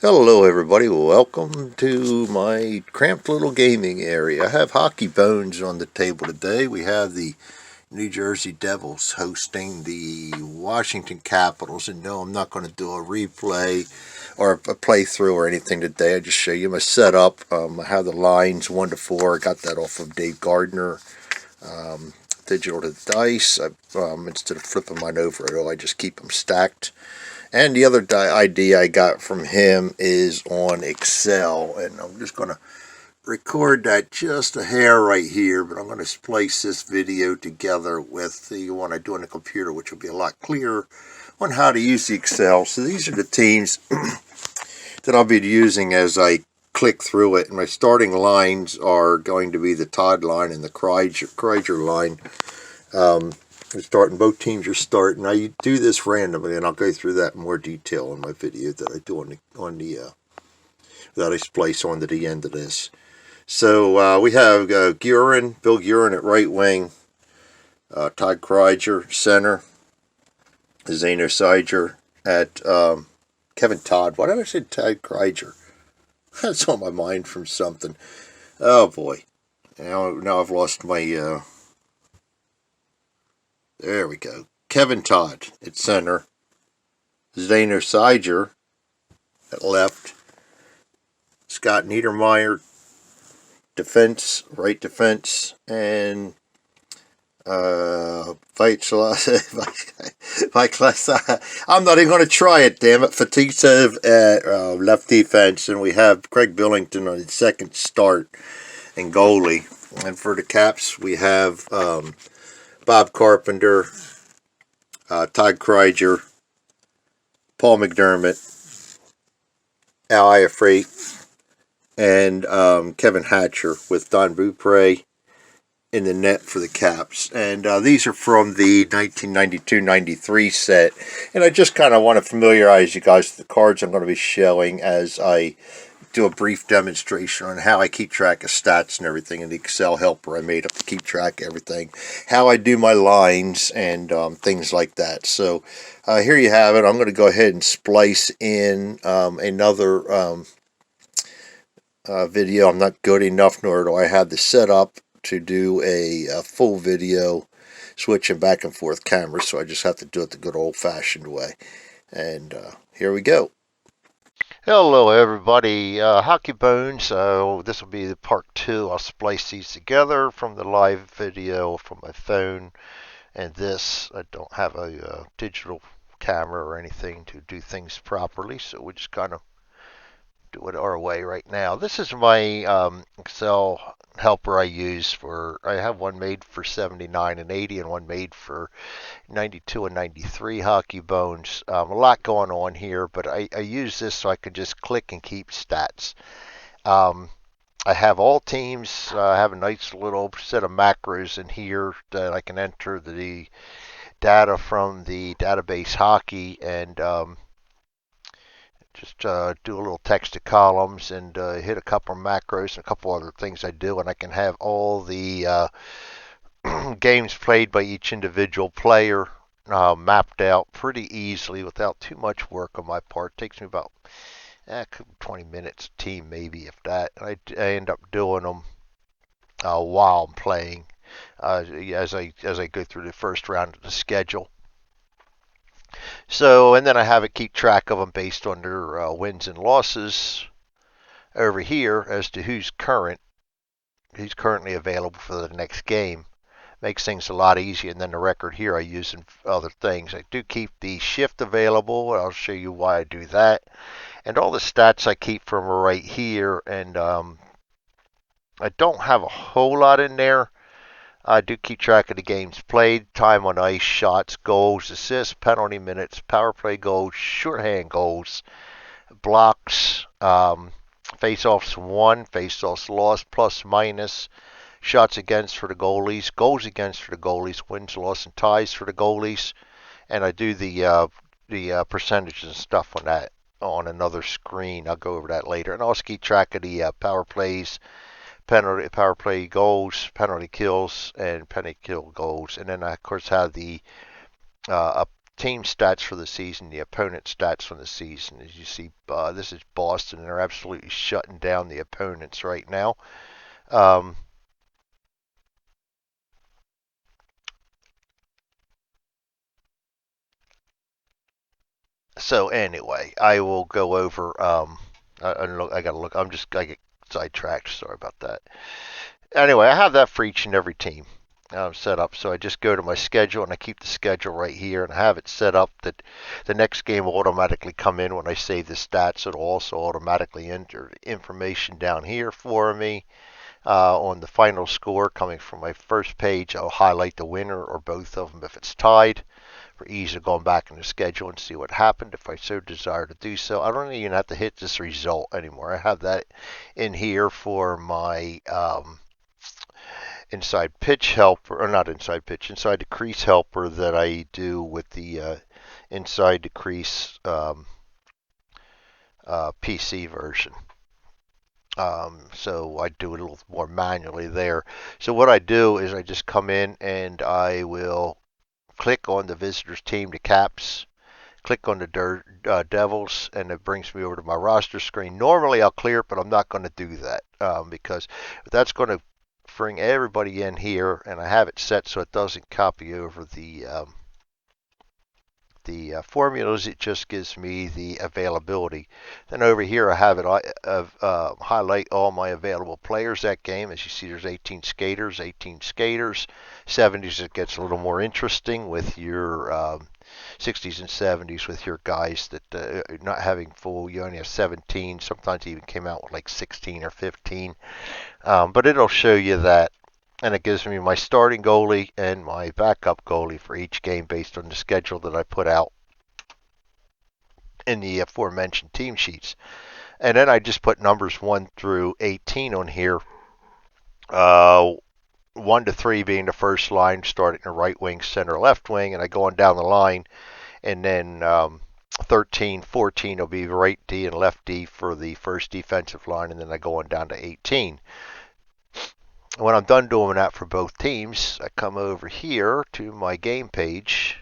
Hello everybody, welcome to my cramped little gaming area. I have Hockey Bones on the table today. We have the New Jersey Devils hosting the Washington Capitals, and no, I'm not going to do a replay or a playthrough or anything today. I just show you my setup. I have the lines 1 to 4. I got that off of Dave Gardner. Digital to dice. Instead of flipping mine over at all, I just keep them stacked. And the other idea I got from him is on Excel, and I'm just going to record that just a hair right here, but I'm going to splice this video together with the one I do on the computer, which will be a lot clearer on how to use the Excel. So these are the teams that I'll be using as I click through it, and my starting lines are going to be the Todd line and the Kreiger line. Both teams are starting. I do this randomly, and I'll go through that in more detail in my video that I do that I splice onto the end of this. So we have Bill Guerin at right wing, Todd Kreiger center, Zeno Seiger at Kevin Todd. Why did I say Todd Kreiger? That's on my mind from something. Oh boy! Now I've lost my. There we go. Kevin Todd at center. Zeno Seiger at left. Scott Niedermeyer, right defense. And I'm not even going to try it, damn it. Fatitsev at left defense. And we have Craig Billington on his second start and goalie. And for the Caps, we have Bob Carpenter, Todd Kreiger, Paul McDermott, Al Iafrate, and Kevin Hatcher with Don Beaupre in the net for the Caps. And these are from the 1992-93 set. And I just kind of want to familiarize you guys with the cards I'm going to be showing as I do a brief demonstration on how I keep track of stats and everything in the Excel helper I made up to keep track of everything, how I do my lines and things like that. So here you have it. I'm going to go ahead and splice in another video. I'm not good enough, nor do I have the setup to do a full video switching back and forth cameras, so I just have to do it the good old-fashioned way. And here we go. Hello everybody, Hockey Bones. This will be the part 2. I'll splice these together from the live video from my phone and this. I don't have a digital camera or anything to do things properly, so we just kind of do it our way right now. This is my Excel helper I use I have one made for 79 and 80 and one made for 92 and 93 Hockey Bones. A lot going on here, but I use this so I can just click and keep stats. I have all teams. I have a nice little set of macros in here that I can enter the data from the database hockey and just do a little text to columns and hit a couple of macros and a couple other things I do, and I can have all the games played by each individual player mapped out pretty easily without too much work on my part. It takes me about 20 minutes a team, maybe if that. I end up doing them while I'm playing as I go through the first round of the schedule. So, and then I have it keep track of them based on their wins and losses over here as to who's currently available for the next game. Makes things a lot easier. And then the record here I use in other things. I do keep the shift available. I'll show you why I do that. And all the stats I keep from right here. And I don't have a whole lot in there. I do keep track of the games played, time on ice, shots, goals, assists, penalty minutes, power play goals, shorthand goals, blocks, face-offs won, face-offs lost, plus minus, shots against for the goalies, goals against for the goalies, wins, loss, and ties for the goalies, and I do the percentages and stuff on that on another screen. I'll go over that later, and I also keep track of the power plays, power play goals, penalty kills, and penalty kill goals, and then I of course have the up team stats for the season, the opponent stats from the season. As you see, this is Boston, and they're absolutely shutting down the opponents right now. Um, so anyway, I will go over. I gotta look. I get sidetracked. Sorry about that. Anyway, I have that for each and every team set up. So I just go to my schedule and I keep the schedule right here and I have it set up that the next game will automatically come in when I save the stats. It'll also automatically enter information down here for me on the final score coming from my first page. I'll highlight the winner or both of them if it's tied for ease of going back in the schedule and see what happened if I so desire to do so. I don't even have to hit this result anymore. I have that in here for my inside pitch helper, or not inside pitch, inside decrease helper that I do with the inside decrease PC version. So I do it a little more manually there. So what I do is I just come in and I will click on the visitors team, the Caps, click on the Devils, and it brings me over to my roster screen. Normally I'll clear it, but I'm not going to do that because that's going to bring everybody in here, and I have it set so it doesn't copy over the formulas. It just gives me the availability. Then over here I have it highlight all my available players that game. As you see, there's 18 skaters, 18 skaters. 70s it gets a little more interesting with your 60s and 70s with your guys that are not having full. You only have 17. Sometimes it even came out with like 16 or 15. But it'll show you that, and it gives me my starting goalie and my backup goalie for each game based on the schedule that I put out in the aforementioned team sheets. And then I just put numbers 1 through 18 on here. 1 to 3 being the first line, starting the right wing, center, left wing, and I go on down the line. And then 13, 14 will be right D and left D for the first defensive line, and then I go on down to 18. When I'm done doing that for both teams, I come over here to my game page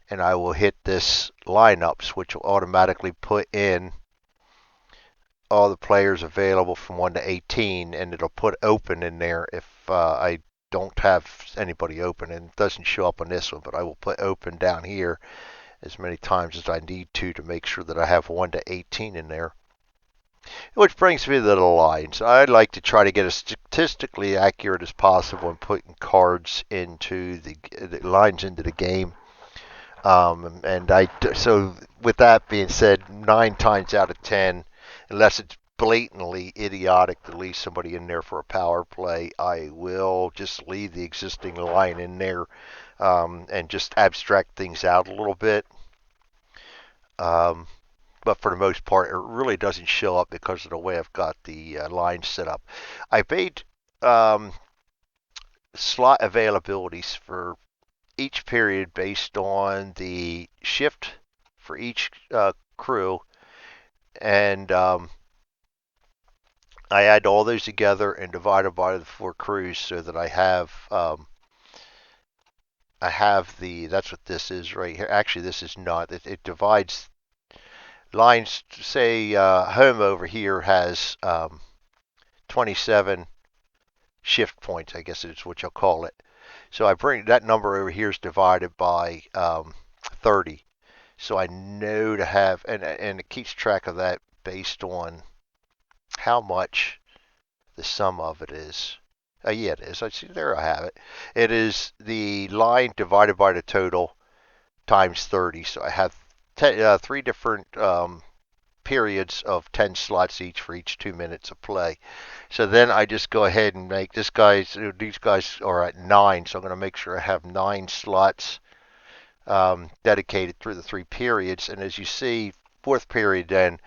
and I will hit this lineups, which will automatically put in all the players available from 1 to 18, and it'll put open in there if I don't have anybody open, and it doesn't show up on this one, but I will put open down here as many times as I need to make sure that I have 1 to 18 in there. Which brings me to the lines. I'd like to try to get as statistically accurate as possible in putting cards into the lines into the game. So with that being said, 9 times out of 10, unless it's blatantly idiotic to leave somebody in there for a power play, I will just leave the existing line in there and just abstract things out a little bit. But for the most part, it really doesn't show up because of the way I've got the line set up. I made slot availabilities for each period based on the shift for each crew, and I add all those together and divide them by the 4 crews so that I have the, that's what this is right here. Actually, this is not. It divides lines. Say home over here has 27 shift points, I guess is what you'll call it. So I bring that number over here is divided by 30. So I know to have, and it keeps track of that based on how much the sum of it is. Yeah, it is. I see there. I have it. It is the line divided by the total times 30. So I have 3 different periods of 10 slots each for each 2 minutes of play. So then I just go ahead and make these guys are at 9, so I'm going to make sure I have 9 slots dedicated through the 3 periods. And as you see, 4th period, then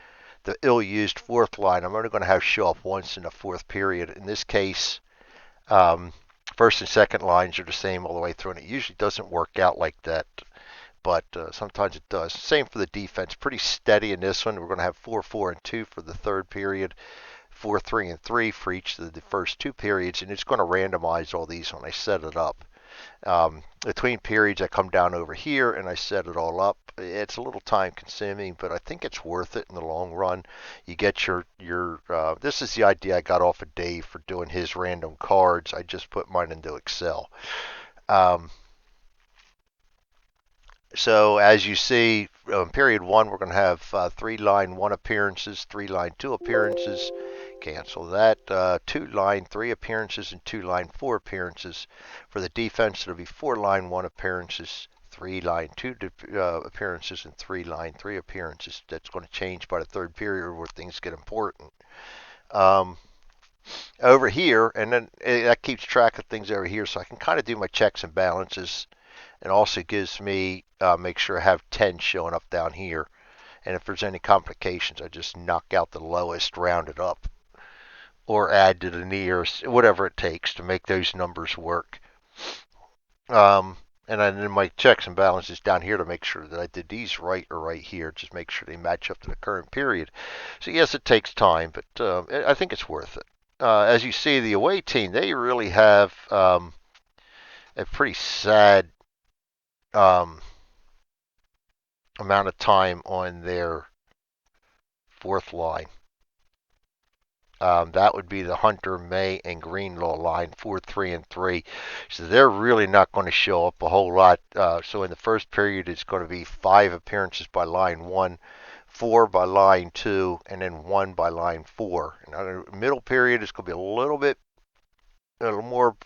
the ill-used 4th line, I'm only going to have show up once in the 4th period. In this case, 1st and 2nd lines are the same all the way through, and it usually doesn't work out like that, but sometimes it does. Same for the defense, pretty steady in this one. We're going to have 4, 4, and 2 for the 3rd period, 4, 3, and 3 for each of the first 2 periods, and it's going to randomize all these when I set it up. Between periods, I come down over here and I set it all up. It's a little time consuming, but I think it's worth it in the long run. You get your. This is the idea I got off of Dave for doing his random cards. I just put mine into Excel. Um, so as you see, period one, we're going to have 3 line 1 appearances, 3 line 2 appearances. Cancel that. 2 line 3 appearances and 2 line 4 appearances. For the defense, it'll be 4 line 1 appearances, 3 line 2 appearances, and 3 line 3 appearances. That's going to change by the third period where things get important. Um, Over here, and then that keeps track of things over here, so I can kind of do my checks and balances. It also gives me make sure I have 10 showing up down here. And if there's any complications, I just knock out the lowest, round it up, or add to the nearest, whatever it takes to make those numbers work. And then my checks and balances down here to make sure that I did these right or right here. Just make sure they match up to the current period. So yes, it takes time, but I think it's worth it. As you see, the away team, they really have a pretty sad um, amount of time on their fourth line. That would be the Hunter, May, and Greenlaw line, 4, 3, and 3. So they're really not going to show up a whole lot. So in the first period, it's going to be 5 appearances by line 1, 4 by line 2, and then 1 by line 4. And the middle period is going to be a little more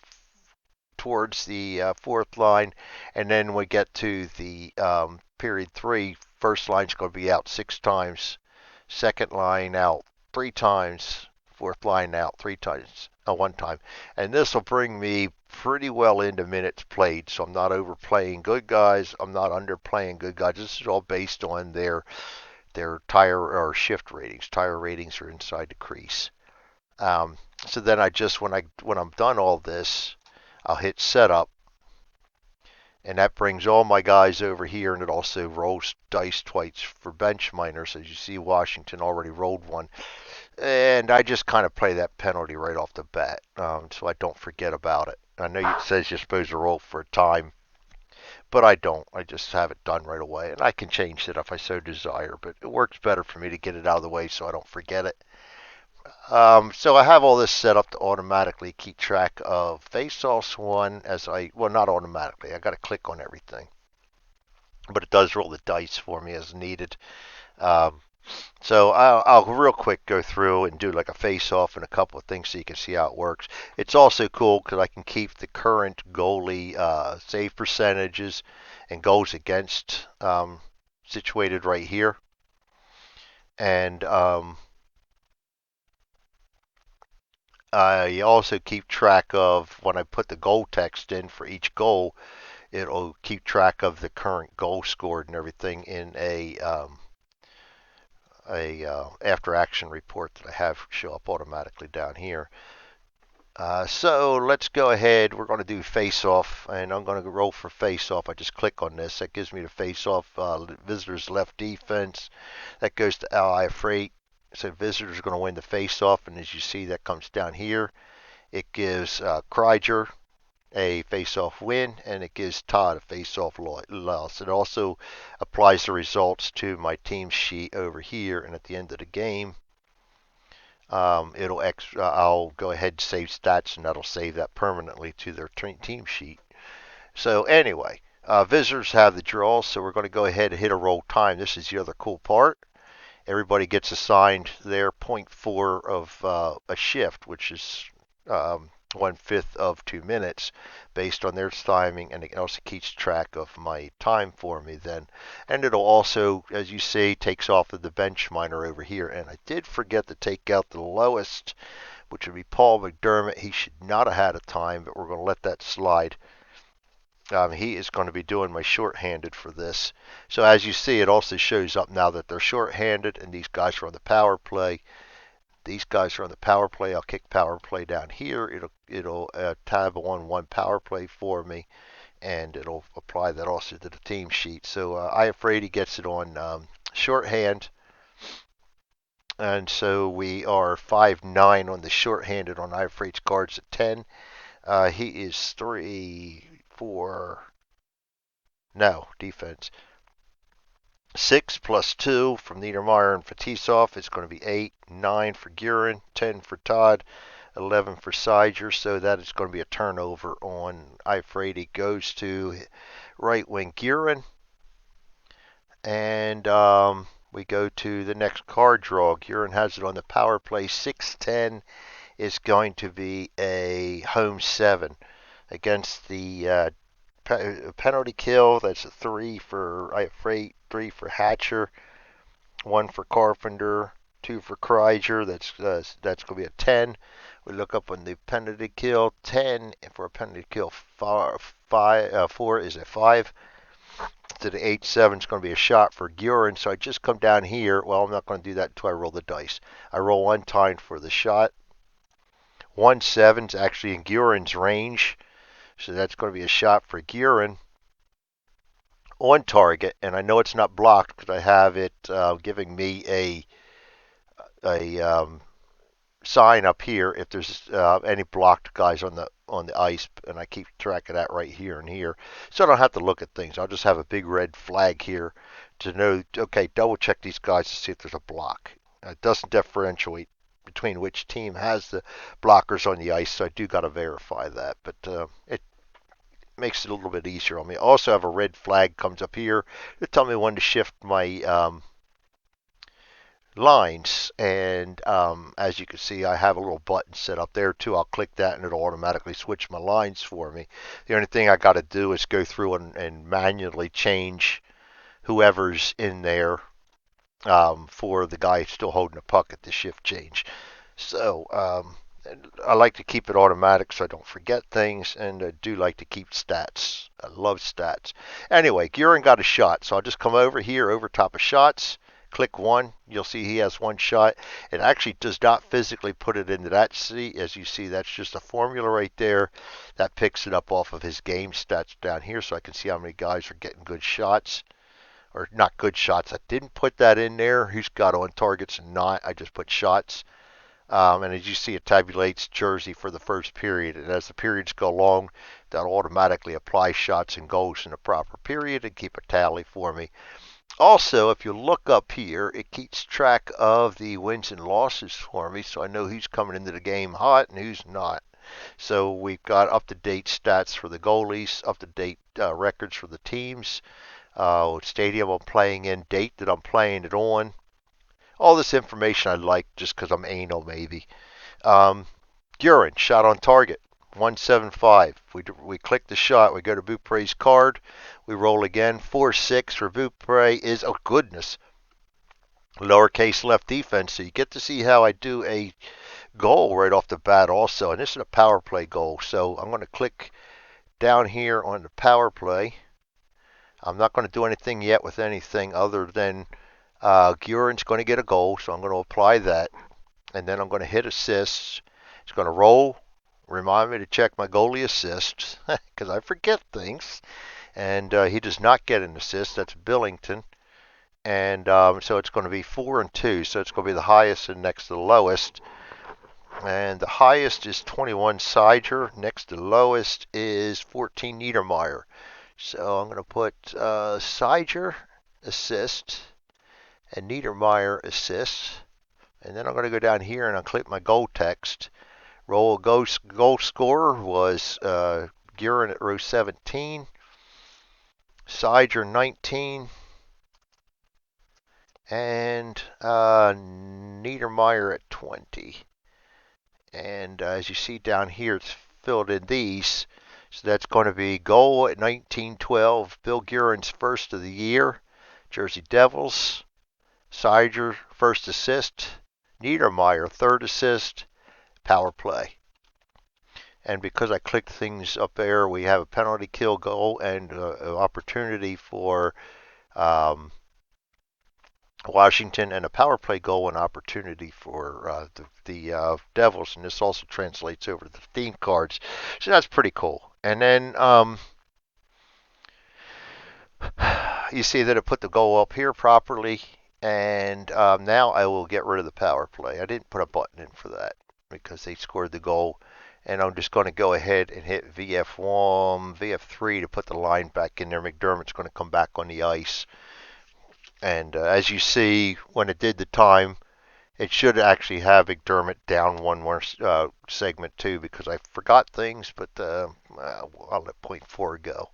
towards the fourth line, and then we get to the period 3. First line's going to be out 6 times, second line out 3 times, fourth line out 3 times, 1 time, and this will bring me pretty well into minutes played. So I'm not overplaying good guys, I'm not underplaying good guys. This is all based on their tire or shift ratings. Tire ratings are inside the crease. So then I just when I'm done all this, I'll hit setup, and that brings all my guys over here, and it also rolls dice twice for bench minors. As you see, Washington already rolled one, and I just kind of play that penalty right off the bat, so I don't forget about it. I know it says you're supposed to roll for a time, but I don't. I just have it done right away, and I can change it if I so desire, but it works better for me to get it out of the way so I don't forget it. So I have all this set up to automatically keep track of face-offs one well, not automatically. I got to click on everything, but it does roll the dice for me as needed. Um, so I'll real quick go through and do like a face-off and a couple of things so you can see how it works. It's also cool because I can keep the current goalie save percentages and goals against situated right here, and I also keep track of when I put the goal text in for each goal. It'll keep track of the current goal scored and everything in a after action report that I have show up automatically down here. So let's go ahead. We're going to do face off, and I'm going to roll for face off. I just click on this. That gives me the face off visitors left defense. That goes to Ally Freight. So visitors are going to win the face off, and as you see, that comes down here. It gives Kryger a face-off win, and it gives Todd a face-off loss. It also applies the results to my team sheet over here, and at the end of the game, I'll go ahead and save stats, and that'll save that permanently to their team sheet. So anyway, visitors have the draw, so we're going to go ahead and hit a roll time. This is the other cool part. Everybody gets assigned their 0.4 of a shift, which is 1/5 of 2 minutes based on their timing, and it also keeps track of my time for me then. And it'll also, as you see, takes off of the bench miner over here. And I did forget to take out the lowest, which would be Paul McDermott. He should not have had a time, but we're going to let that slide. He is going to be doing my shorthanded for this. So as you see, it also shows up now that they're shorthanded, and these guys are on the power play. These guys are on the power play. I'll kick power play down here. It'll tab on one power play for me, and it'll apply that also to the team sheet. So I afraid he gets it on shorthand, and so we are 5-9 on the shorthanded on I Afraid's cards at 10. He is 3, No, defense. 6 plus 2 from Niedermeyer and Fetisov is going to be 8. 9 for Gurin, 10 for Todd, 11 for Siger. So that is going to be a turnover on Eifredi. Goes to right wing Gurin. And we go to the next card draw. Gurin has it on the power play. 6-10 is going to be a home 7 against the penalty kill. That's a 3 for Eifredi, 3 for Hatcher, 1 for Carpenter, 2 for Kreiger. That's going to be a 10. We look up on the penalty kill. 10 for a penalty kill. 4 is a 5. To the 8-7 is going to be a shot for Gurin. So I just come down here. Well, I'm not going to do that until I roll the dice. I roll 1 time for the shot. 1-7 is actually in Gurin's range. So that's going to be a shot for Gurin on target. And I know it's not blocked because I have it giving me a sign up here if there's any blocked guys on the ice, and I keep track of that right here and here, so I don't have to look at things. I'll just have a big red flag here to know. Okay, double check these guys to see if there's a block. It doesn't differentiate between which team has the blockers on the ice, so I do got to verify that. But it makes it a little bit easier on me. I also have a red flag comes up here to tell me when to shift my lines, and as you can see, I have a little button set up there too. I'll click that and it'll automatically switch my lines for me. The only thing I got to do is go through and manually change whoever's in there for the guy still holding the puck at the shift change. So I like to keep it automatic so I don't forget things, and I do like to keep stats. I love stats. Anyway, Gurin got a shot, so I'll just come over here over top of shots. Click 1. You'll see he has 1 shot. It actually does not physically put it into that sheet. As you see, that's just a formula right there. That picks it up off of his game stats down here, so I can see how many guys are getting good shots. Or not good shots. I didn't put that in there. Who's got on targets and not. I just put shots. And as you see, it tabulates Jersey for the first period. And as the periods go along, that'll automatically apply shots and goals in the proper period and keep a tally for me. Also, if you look up here, it keeps track of the wins and losses for me, so I know who's coming into the game hot and who's not. So we've got up-to-date stats for the goalies, up-to-date records for the teams, stadium I'm playing in, date that I'm playing it on. All this information I like just because I'm anal, maybe. Gurin, shot on target. 175. We click the shot. We go to Beaupre's card. We roll again. 4-6 for Beaupre is, oh goodness, lowercase left defense. So you get to see how I do a goal right off the bat also. And this is a power play goal. So I'm going to click down here on the power play. I'm not going to do anything yet with anything other than Gurin's going to get a goal. So I'm going to apply that. And then I'm going to hit assists. It's going to roll. Remind me to check my goalie assists because I forget things. And he does not get an assist. That's Billington. And so it's going to be 4 and 2. So it's going to be the highest and next to the lowest. And the highest is 21 Siger. Next to the lowest is 14 Niedermeyer. So I'm going to put Siger assist and Niedermeyer assist. And then I'm going to go down here and I'll click my goal text. Goal scorer was Gurin at row 17, Siger 19, and Niedermeyer at 20. And as you see down here, it's filled in these. So that's going to be goal at 1912, Bill Gurin's first of the year, Jersey Devils. Siger, first assist. Niedermeyer, third assist. Power play. And because I clicked things up there, we have a penalty kill goal and an opportunity for Washington, and a power play goal and opportunity for the Devils. And this also translates over to the theme cards. So that's pretty cool. And then you see that it put the goal up here properly. And now I will get rid of the power play. I didn't put a button in for that because they scored the goal. and I'm just going to go ahead and hit VF1, VF3 to put the line back in there. McDermott's going to come back on the ice. And as you see, when it did the time, it should actually have McDermott down one more segment too, because I forgot things, but I'll let point 4 go.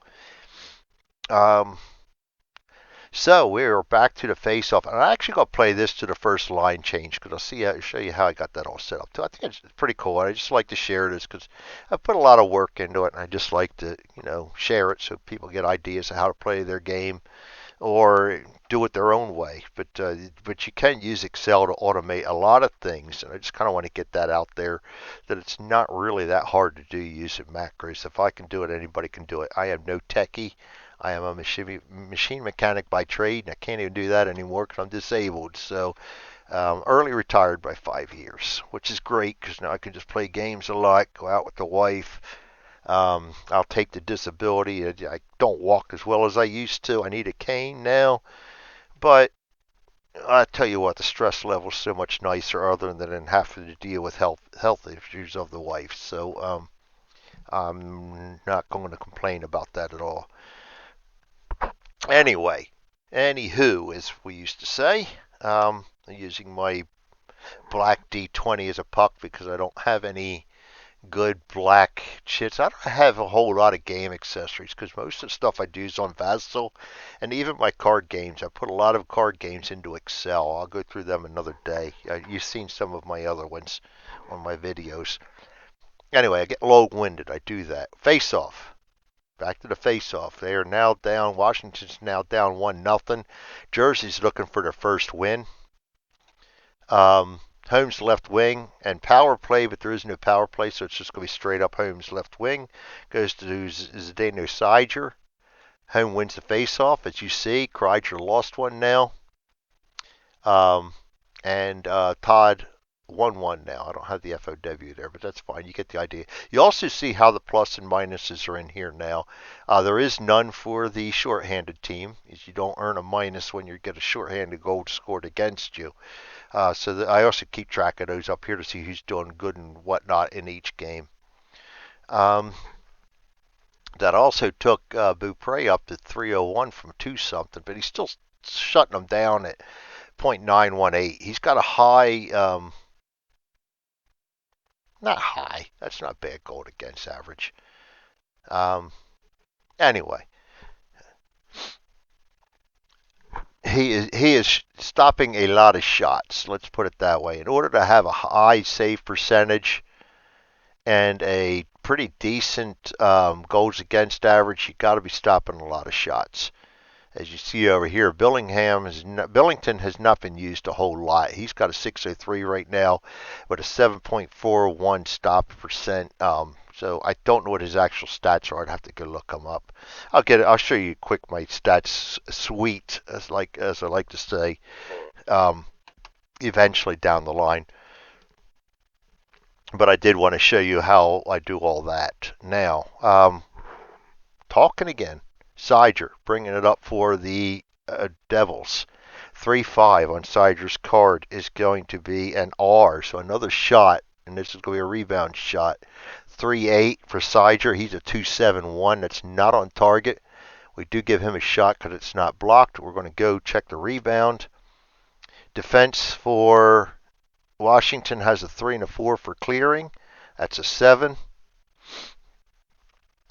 So we're back to the face-off, and I actually got to play this to the first line change because I'll show you how I got that all set up too. I think it's pretty cool. I just like to share this because I put a lot of work into it, and I just like to share it so people get ideas of how to play their game or do it their own way. But you can use Excel to automate a lot of things, and I just kind of want to get that out there that it's not really that hard to do using macros. If I can do it, anybody can do it. I am no techie. I am a machine mechanic by trade, and I can't even do that anymore because I'm disabled. So early retired by 5 years, which is great because now I can just play games a lot, go out with the wife. I'll take the disability. I don't walk as well as I used to. I need a cane now. But I tell you what, the stress level is so much nicer other than having to deal with health issues of the wife. So I'm not going to complain about that at all. Anyway, anywho, as we used to say, I'm using my black D20 as a puck because I don't have any good black chits. I don't have a whole lot of game accessories because most of the stuff I do is on Vassal, and even my card games. I put a lot of card games into Excel. I'll go through them another day. You've seen some of my other ones on my videos. Anyway, I get long-winded. I do that. Face-off. Back to the face-off. They are now down. Washington's now down 1-0. Jersey's looking for their first win. Holmes left wing and power play, but there is no power play, so it's just going to be straight up Holmes left wing. Goes to Zdeno Sider. Home wins the face-off. As you see, Kreiger lost one now. And Todd 1-1 now. I don't have the FOW there, but that's fine. You get the idea. You also see how the plus and minuses are in here now. There is none for the shorthanded team. You don't earn a minus when you get a shorthanded goal scored against you. I also keep track of those up here to see who's doing good and whatnot in each game. That also took Beaupre up to 301 from 2-something, but he's still shutting them down at .918. He's got a high, not high, that's not bad goal against average. Anyway, he is stopping a lot of shots. Let's put it that way. In order to have a high save percentage and a pretty decent goals against average, you got to be stopping a lot of shots. As you see over here, Billington has not been used a whole lot. He's got a 603 right now with a 7.41 stop percent. So I don't know what his actual stats are. I'd have to go look them up. I'll show you quick my stats suite, as I like to say, eventually down the line. But I did want to show you how I do all that. Now, talking again. Sider bringing it up for the Devils. 3-5 on Sider's card is going to be an R, so another shot, and this is going to be a rebound shot. 3-8 for Sider. He's a 2-7-1. That's not on target. We do give him a shot because it's not blocked. We're going to go check the rebound. Defense for Washington has a 3 and a 4 for clearing. That's a 7.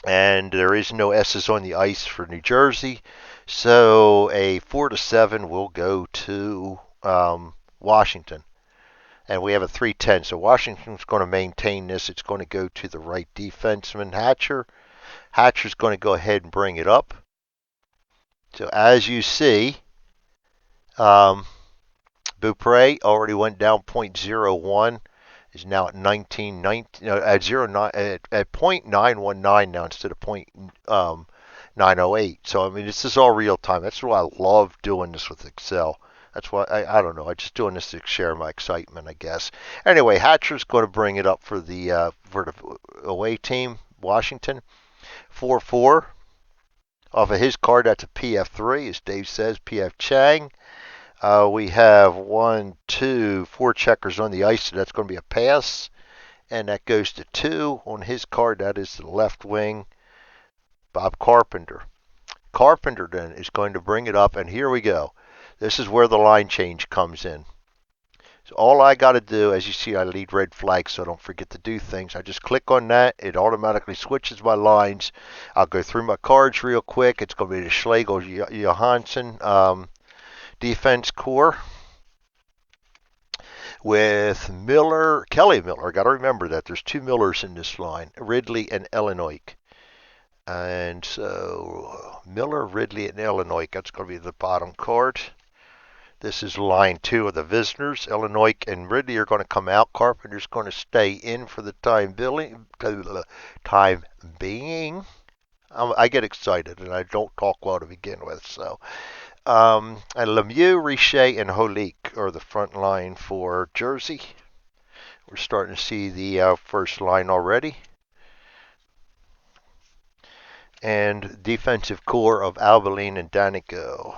And there is no S's on the ice for New Jersey. So a 4-7 will go to Washington. And we have a 3-10. So Washington's going to maintain this. It's going to go to the right defenseman, Hatcher. Hatcher's going to go ahead and bring it up. So as you see, Beaupre already went down .01. Is now at 1919 at 09 at .919 now instead of .908. So I mean, this is all real time. That's why I love doing this with Excel. That's why I don't know. I'm just doing this to share my excitement, I guess. Anyway, Hatcher's going to bring it up for the away team, Washington. 4-4 off of his card. That's a PF3, as Dave says. PF Chang. We have 4 checkers on the ice, so that's going to be a pass. And that goes to 2 on his card. That is the left wing, Bob Carpenter. Carpenter then is going to bring it up, and here we go. This is where the line change comes in. So all I got to do, as you see, I lead red flag, so I don't forget to do things. I just click on that. It automatically switches my lines. I'll go through my cards real quick. It's going to be the Schlegel Johansson defense core with Miller, Kelly Miller. I got to remember that there's 2 Millers in this line, Ridley and Illinois. And so Miller, Ridley, and Illinois. That's going to be the bottom card. This is line 2 of the visitors. Illinois and Ridley are going to come out. Carpenter's going to stay in for the time being. I get excited and I don't talk well to begin with. So, and Lemieux, Richet, and Holik are the front line for Jersey. We're starting to see the first line already. And defensive core of Albaline and Danico.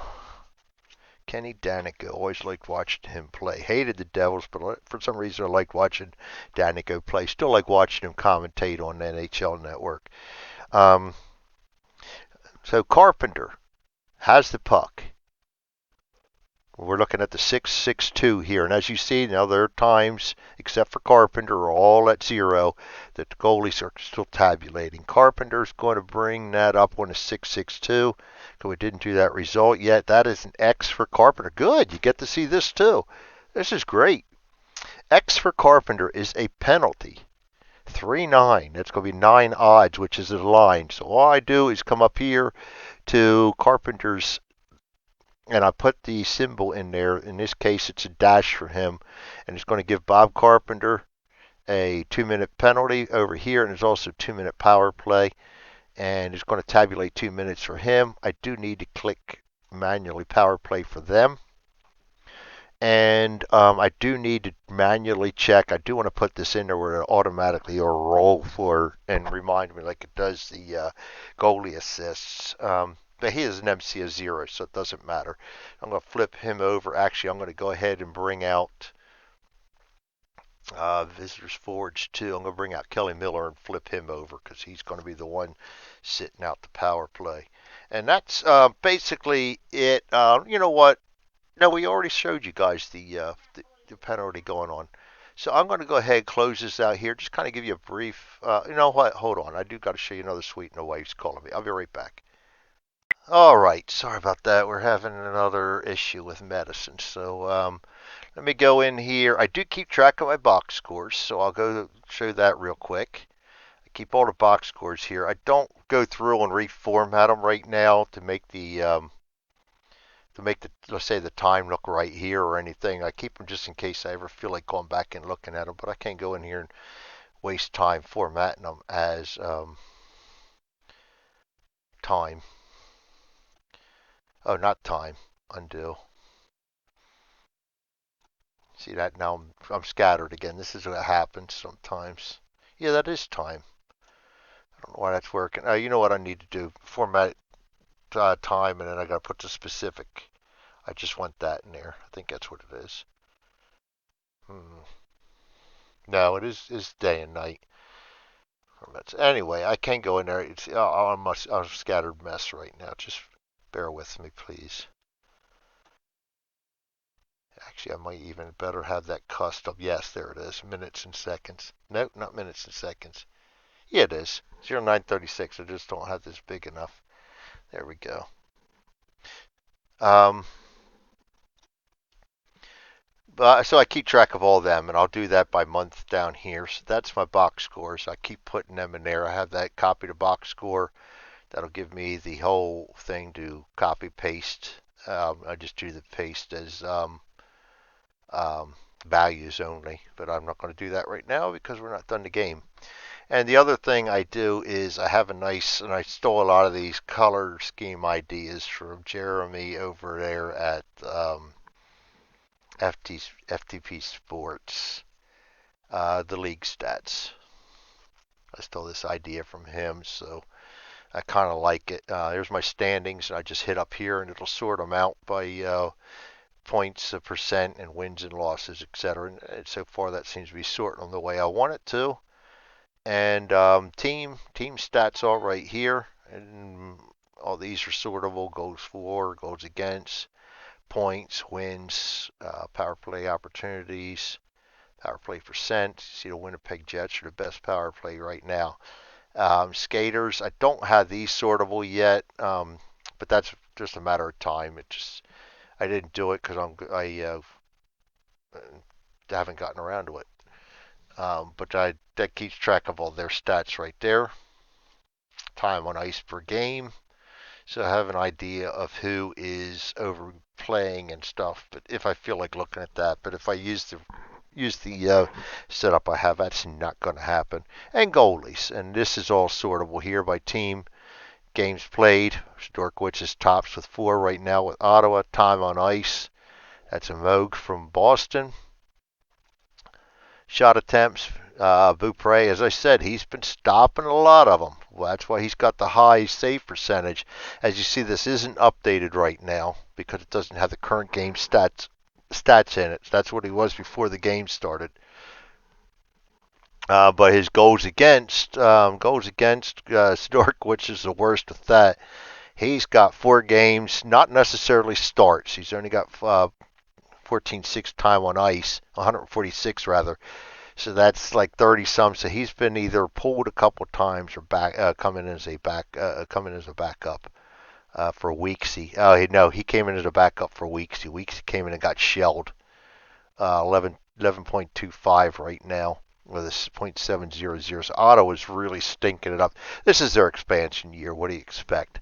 Kenny Danico. Always liked watching him play. Hated the Devils, but for some reason I liked watching Danico play. Still like watching him commentate on the NHL Network. So Carpenter has the puck. We're looking at the 6-6-2 here. And as you see, now there are times, except for Carpenter, are all at 0, that the goalies are still tabulating. Carpenter's going to bring that up on a 6-6-2. So we didn't do that result yet. That is an X for Carpenter. Good. You get to see this too. This is great. X for Carpenter is a penalty. 3-9. That's going to be 9 odds, which is the line. So all I do is come up here to Carpenter's, and I put the symbol in there. In this case, it's a dash for him, and it's going to give Bob Carpenter a 2-minute penalty over here, and there's also a 2-minute power play, and it's going to tabulate 2 minutes for him. I do need to click manually power play for them, and I do need to manually check. I do want to put this in there where it automatically will roll for and remind me like it does the goalie assists. But he is an MC of 0, so it doesn't matter. I'm going to flip him over. Actually, I'm going to go ahead and bring out visitors forwards too. I'm going to bring out Kelly Miller and flip him over because he's going to be the one sitting out the power play. And that's basically it. You know what? No, we already showed you guys the penalty going on. So I'm going to go ahead and close this out here. Just kind of give you a brief. You know what? Hold on. I do got to show you another suite and a wife's calling me. I'll be right back. All right, sorry about that. We're having another issue with medicine. So let me go in here. I do keep track of my box scores, so I'll go show that real quick. I keep all the box scores here. I don't go through and reformat them right now to make the let's say the time look right here or anything. I keep them just in case I ever feel like going back and looking at them, but I can't go in here and waste time formatting them as time. Oh, not time. Undo. See that now I'm scattered again. This is what happens sometimes. Yeah, that is time. I don't know why that's working. You know what I need to do? Format time, and then I got to put the specific. I just want that in there. I think that's what it is. No, it is day and night. Anyway, I can't go in there. I'm a scattered mess right now. Just bear with me, please. Actually, I might even better have that custom. Yes, there it is. Minutes and seconds. Nope, not minutes and seconds. Yeah, it is. 0936. I just don't have this big enough. There we go. So I keep track of all of them, and I'll do that by month down here. So that's my box scores. I keep putting them in there. I have that copy to box score. That'll give me the whole thing to copy paste. I just do the paste as values only, but I'm not going to do that right now because we're not done the game. And the other thing I do is I have and I stole a lot of these color scheme ideas from Jeremy over there at FTP Sports, the league stats. I stole this idea from him, so I kind of like it. There's my standings, and I just hit up here, and it'll sort them out by points, a percent, and wins and losses, etc. And so far, that seems to be sorting them the way I want it to. And team stats all right here, and all these are sortable: goals for, goals against, points, wins, power play opportunities, power play percent. See, the Winnipeg Jets are the best power play right now. Skaters, I don't have these sortable yet, but that's just a matter of time. I didn't do it because I haven't gotten around to it. But that keeps track of all their stats right there. Time on ice per game, so I have an idea of who is overplaying and stuff. But if I feel like looking at that, but if I use the setup I have, that's not going to happen. And goalies, and this is all sortable here by team. Games played. Storkwitz is tops with 4 right now with Ottawa. Time on ice. That's a Moog from Boston. Shot attempts. Beaupre, as I said, he's been stopping a lot of them. Well, that's why he's got the high save percentage. As you see, this isn't updated right now because it doesn't have the current game stats in it. That's what he was before the game started. But his goals against Stork, which is the worst with that. He's got 4 games, not necessarily starts. He's only got 14-6 time on ice, 146 rather. So that's like 30 some. So he's been either pulled a couple times or coming in as a backup for Weeksy. No, he came in as a backup for Weeksy. Weeksy came in and got shelled. 11.25 right now with a .700. So Otto is really stinking it up. This is their expansion year. What do you expect?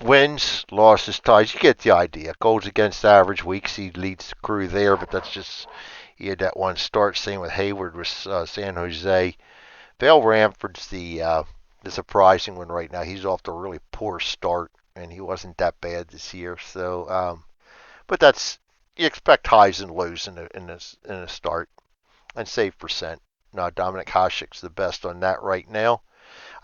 Wins, losses, ties. You get the idea. Goals against average. Weeksy leads the crew there, but that's just he had that one start. Same with Hayward with San Jose. Bale Ramford's the surprising one right now. He's off to a really poor start, and he wasn't that bad this year. So, but that's you expect highs and lows in a start. And save percent. Now Dominic Hasek's the best on that right now.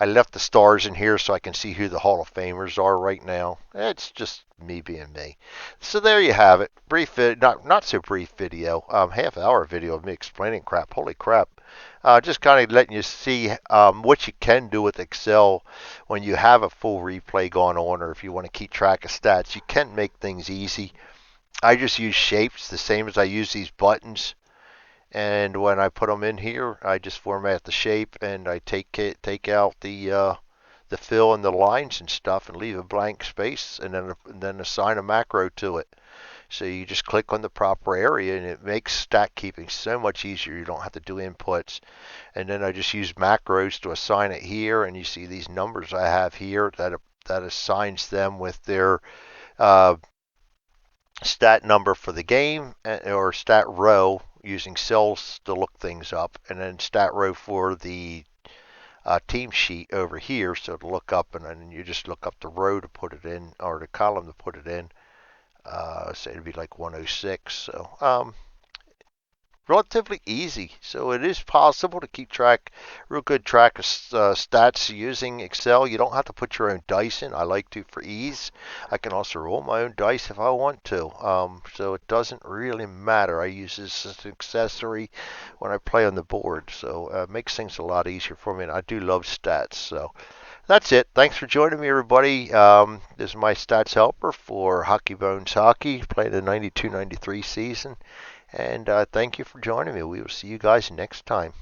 I left the stars in here so I can see who the Hall of Famers are right now. It's just me being me. So there you have it. Brief, not so brief video. Half-hour video of me explaining crap. Holy crap. Just kind of letting you see what you can do with Excel when you have a full replay going on, or if you want to keep track of stats. You can make things easy. I just use shapes the same as I use these buttons. And when I put them in here, I just format the shape and I take out the fill and the lines and stuff and leave a blank space and then assign a macro to it. So you just click on the proper area and it makes stat keeping so much easier. You don't have to do inputs. And then I just use macros to assign it here, and you see these numbers I have here that assigns them with their stat number for the game or stat row using cells to look things up, and then stat row for the team sheet over here, so to look up, and then you just look up the row to put it in or the column to put it in. Say it'd be like 106. So relatively easy. So it is possible to keep real good track of stats using Excel. You don't have to put your own dice in. I like to for ease. I can also roll my own dice if I want to. So it doesn't really matter. I use this as an accessory when I play on the board. So it makes things a lot easier for me. And I do love stats. So that's it. Thanks for joining me, everybody. This is my stats helper for Hockey Bones Hockey. Played the 92-93 season. And thank you for joining me. We will see you guys next time.